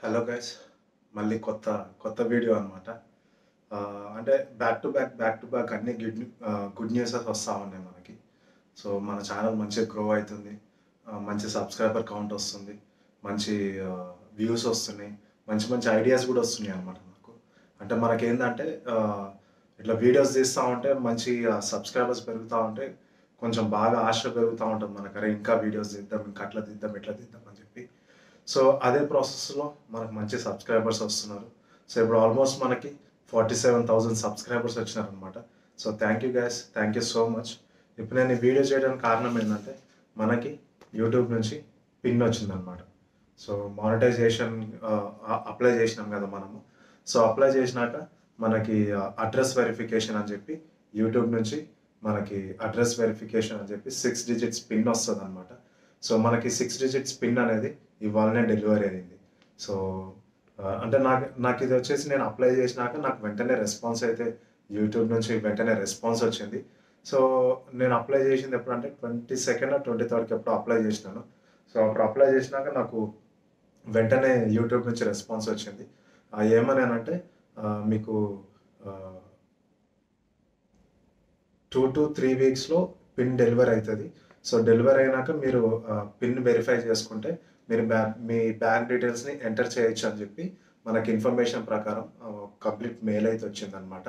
Hello guys, మళ్ళీ కొత్త కొత్త వీడియో అనమాట. అంటే బ్యాక్ టు బ్యాక్ అన్ని గుడ్ న్యూసెస్ వస్తూ ఉన్నాయి మనకి. సో మన ఛానల్ మంచిగా గ్రో అవుతుంది, మంచి సబ్స్క్రైబర్ కౌంట్ వస్తుంది, మంచి వ్యూస్ వస్తున్నాయి, మంచి మంచి ఐడియాస్ కూడా వస్తున్నాయి అనమాట నాకు. అంటే మనకేంటంటే ఇట్లా వీడియోస్ తీస్తూ ఉంటే మంచి సబ్స్క్రైబర్స్ పెరుగుతూ ఉంటే కొంచెం బాగా ఆశ పెరుగుతూ ఉంటుంది మనకు. అరే ఇంకా వీడియోస్ తీద్దాం, ఇంకా అట్లా తీద్దాం, ఇట్లా తీద్దాం అని చెప్పి. సో అదే ప్రాసెస్లో మనకు మంచి సబ్స్క్రైబర్స్ వస్తున్నారు. సో ఇప్పుడు ఆల్మోస్ట్ మనకి 47,000 సబ్స్క్రైబర్స్ వచ్చినారనమాట. So thank you guys, thank you so much. ఇప్పుడు నేను ఈ వీడియో చేయడానికి కారణం ఏంటంటే మనకి యూట్యూబ్ నుంచి పిన్ వచ్చిందనమాట. సో మానిటైజేషన్ అప్లై చేసినాం కదా మనము. సో అప్లై చేసినాక మనకి అడ్రస్ వెరిఫికేషన్ అని చెప్పి యూట్యూబ్ నుంచి మనకి అడ్రస్ వెరిఫికేషన్ అని చెప్పి 6 డిజిట్స్ పిన్ వస్తుంది అనమాట. సో మనకి 6 డిజిట్స్ పిన్ అనేది ఇవాళనే డెలివరీ అయింది. సో అంటే నాకు ఇది వచ్చేసి నేను అప్లై చేసినాక నాకు వెంటనే రెస్పాన్స్ అయితే యూట్యూబ్ నుంచి వెంటనే రెస్పాన్స్ వచ్చింది. సో నేను అప్లై చేసింది ఎప్పుడంటే 22nd or 23rd ఎప్పుడు అప్లై చేసినాను. సో అప్పుడు అప్లై చేసినాక నాకు వెంటనే యూట్యూబ్ నుంచి రెస్పాన్స్ వచ్చింది. ఏమని అంటే మీకు 2 to 3 వీక్స్లో పిన్ డెలివరీ అవుతుంది. సో డెలివరీ అయినాక మీరు పిన్ వెరిఫై చేసుకుంటే మీరు మీ బ్యాంక్ డీటెయిల్స్ని ఎంటర్ చేయొచ్చు అని చెప్పి మనకి ఇన్ఫర్మేషన్ ప్రకారం కంప్లీట్ మెయిల్ అయితే వచ్చిందనమాట.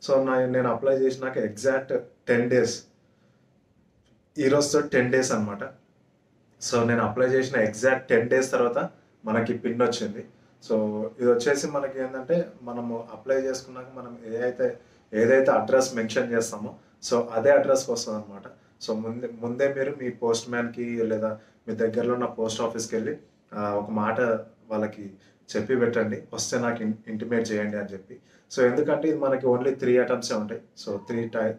సో నేను అప్లై చేసినాక ఎగ్జాక్ట్ 10 days, ఈరోజుతో 10 days అనమాట. సో నేను అప్లై చేసిన ఎగ్జాక్ట్ 10 days తర్వాత మనకి పిన్ వచ్చింది. సో ఇది వచ్చేసి మనకి ఏంటంటే మనము అప్లై చేసుకున్నాక మనం ఏదైతే అడ్రస్ మెన్షన్ చేస్తామో సో అదే అడ్రస్కి వస్తుంది అనమాట. సో ముందే మీరు మీ పోస్ట్ మ్యాన్కి లేదా మీ దగ్గరలో ఉన్న పోస్ట్ ఆఫీస్కి వెళ్ళి ఒక మాట వాళ్ళకి చెప్పి పెట్టండి, వస్తే నాకు ఇంటిమేట్ చేయండి అని చెప్పి. సో ఎందుకంటే ఇది మనకి ఓన్లీ 3 attempts ఉంటాయి. సో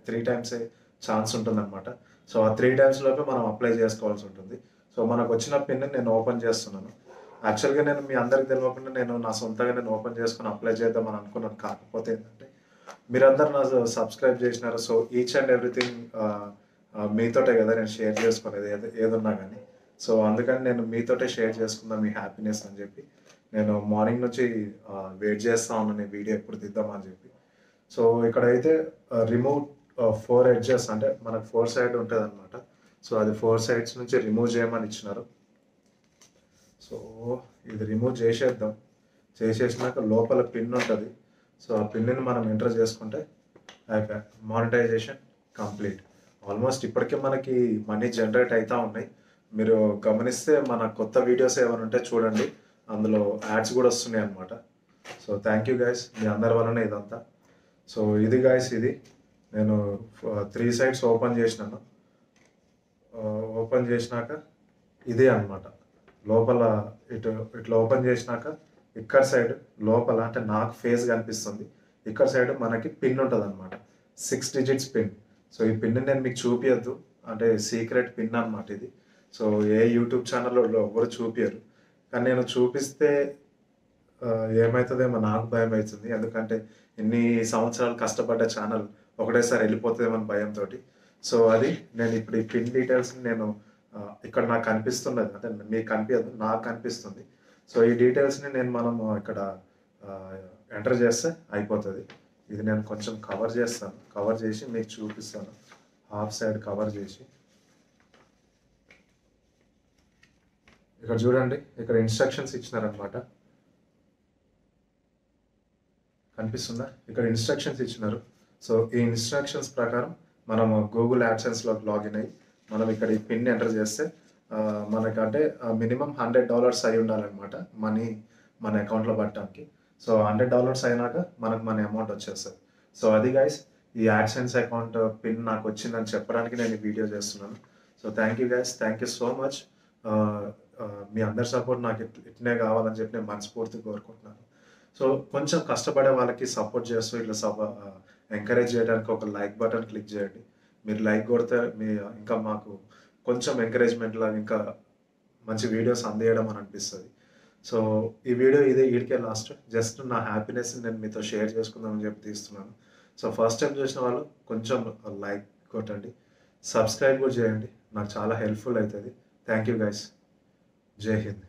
త్రీ టైమ్సే ఛాన్స్ ఉంటుందన్నమాట. సో ఆ 3 times లోపే మనం అప్లై చేసుకోవాల్సి ఉంటుంది. సో మనకు వచ్చిన పిన్ నేను ఓపెన్ చేస్తున్నాను. యాక్చువల్గా నేను మీ అందరికి తెలియకుండా నేను నా సొంతంగా నేను ఓపెన్ చేసుకుని అప్లై చేద్దామని అనుకున్నాను. కాకపోతే ఏంటంటే మీరందరూ నా సబ్స్క్రైబ్ చేసినారు. సో ఈచ్ అండ్ ఎవ్రీథింగ్ మీతోటే కదా నేను షేర్ చేసుకునేది ఏదున్నా కానీ. సో అందుకని నేను మీతోటే షేర్ చేసుకుందాం మీ హ్యాపీనెస్ అని చెప్పి నేను మార్నింగ్ నుంచి వెయిట్ చేస్తూ ఉన్నాను ఈ వీడియో ఎప్పుడు తీద్దామని చెప్పి. సో ఇక్కడైతే రిమూవ్ 4 edges అంటే మనకు 4 sides ఉంటుంది అనమాట. సో అది 4 sides నుంచి రిమూవ్ చేయమని ఇచ్చినారు. సో ఇది రిమూవ్ చేసేద్దాం. చేసేసినాక లోపల పిన్ ఉంటుంది. సో ఆ పిన్ని మనం ఎంటర్ చేసుకుంటే మానిటైజేషన్ కంప్లీట్. ఆల్మోస్ట్ ఇప్పటికే మనకి మనీ జనరేట్ అవుతూ ఉన్నాయి. మీరు గమనిస్తే మన కొత్త వీడియోస్ ఏమైనా ఉంటే చూడండి, అందులో యాడ్స్ కూడా వస్తున్నాయి అనమాట. సో థ్యాంక్ యూ గైస్, మీ అందరి వలన ఇదంతా. సో ఇది గైస్, ఇది నేను 3 sides ఓపెన్ చేసినాను. ఓపెన్ చేసినాక ఇదే అనమాట. లోపల ఇట్లా ఓపెన్ చేసినాక ఇక్కడ సైడ్ లోపల అంటే నాకు ఫేస్ కనిపిస్తుంది. ఇక్కడ సైడ్ మనకి పిన్ ఉంటుంది అనమాట, 6 digits పిన్. సో ఈ పిన్ నేను మీకు చూపించద్దు, అంటే సీక్రెట్ పిన్ అనమాట ఇది. సో ఏ యూట్యూబ్ ఛానల్లో ఎవరు చూపించరు, కానీ నేను చూపిస్తే ఏమవుతుందేమో నాకు భయం అవుతుంది. ఎందుకంటే ఇన్ని సంవత్సరాలు కష్టపడ్డ ఛానల్ ఒకటేసారి వెళ్ళిపోతుందేమో భయంతో. సో అది నేను ఇప్పుడు ఈ పిన్ డీటెయిల్స్ని నేను ఇక్కడ నాకు కనిపిస్తున్నది, అంటే మీకు కనిపించదు, నాకు కనిపిస్తుంది. సో ఈ డీటెయిల్స్ని మనము ఇక్కడ ఎంటర్ చేస్తే అయిపోతుంది. ఇది నేను కొంచెం కవర్ చేస్తాను, కవర్ చేసి మీకు చూపిస్తాను. హాఫ్ సైడ్ కవర్ చేసి ఇక్కడ చూడండి, ఇక్కడ ఇన్స్ట్రక్షన్స్ ఇచ్చినారనమాట. కనిపిస్తుందా? ఇక్కడ ఇన్స్ట్రక్షన్స్ ఇచ్చినారు. సో ఈ ఇన్స్ట్రక్షన్స్ ప్రకారం మనము గూగుల్ యాడ్సెన్స్లోకి లాగిన్ అయ్యి మనం ఇక్కడ ఈ పిన్ ఎంటర్ చేస్తే మనకంటే మినిమం $100 అయి ఉండాలన్నమాట మనీ మన అకౌంట్లో పట్టడానికి. సో $100 అయినాక మనకు మన అమౌంట్ వచ్చేస్తుంది. సో అది గైస్, ఈ యాడ్సెన్స్ అకౌంట్ పిన్ నాకు వచ్చిందని చెప్పడానికి నేను ఈ వీడియో చేస్తున్నాను. So thank you guys, thank you so much. మీ అందరి సపోర్ట్ నాకు ఇట్నే కావాలని చెప్పి నేను మనస్ఫూర్తిగా కోరుకుంటున్నాను. సో కొంచెం కష్టపడే వాళ్ళకి సపోర్ట్ చేస్తూ ఇట్లా ఎంకరేజ్ చేయడానికి ఒక లైక్ బటన్ క్లిక్ చేయండి. మీరు లైక్ కొడితే ఇంకా మాకు కొంచెం ఎంకరేజ్మెంట్ లాగా ఇంకా మంచి వీడియోస్ అందేయడం అని అనిపిస్తుంది. సో ఈ వీడియో వీడికే లాస్ట్. జస్ట్ నా హ్యాపీనెస్ నేను మీతో షేర్ చేసుకుందామని చెప్పి తీస్తున్నాను. సో ఫస్ట్ టైం చూసిన వాళ్ళు కొంచెం లైక్ కొట్టండి, సబ్స్క్రైబ్ కూడా చేయండి, నాకు చాలా హెల్ప్ఫుల్ అవుతుంది. థ్యాంక్ యూ గైస్, జై హింద్.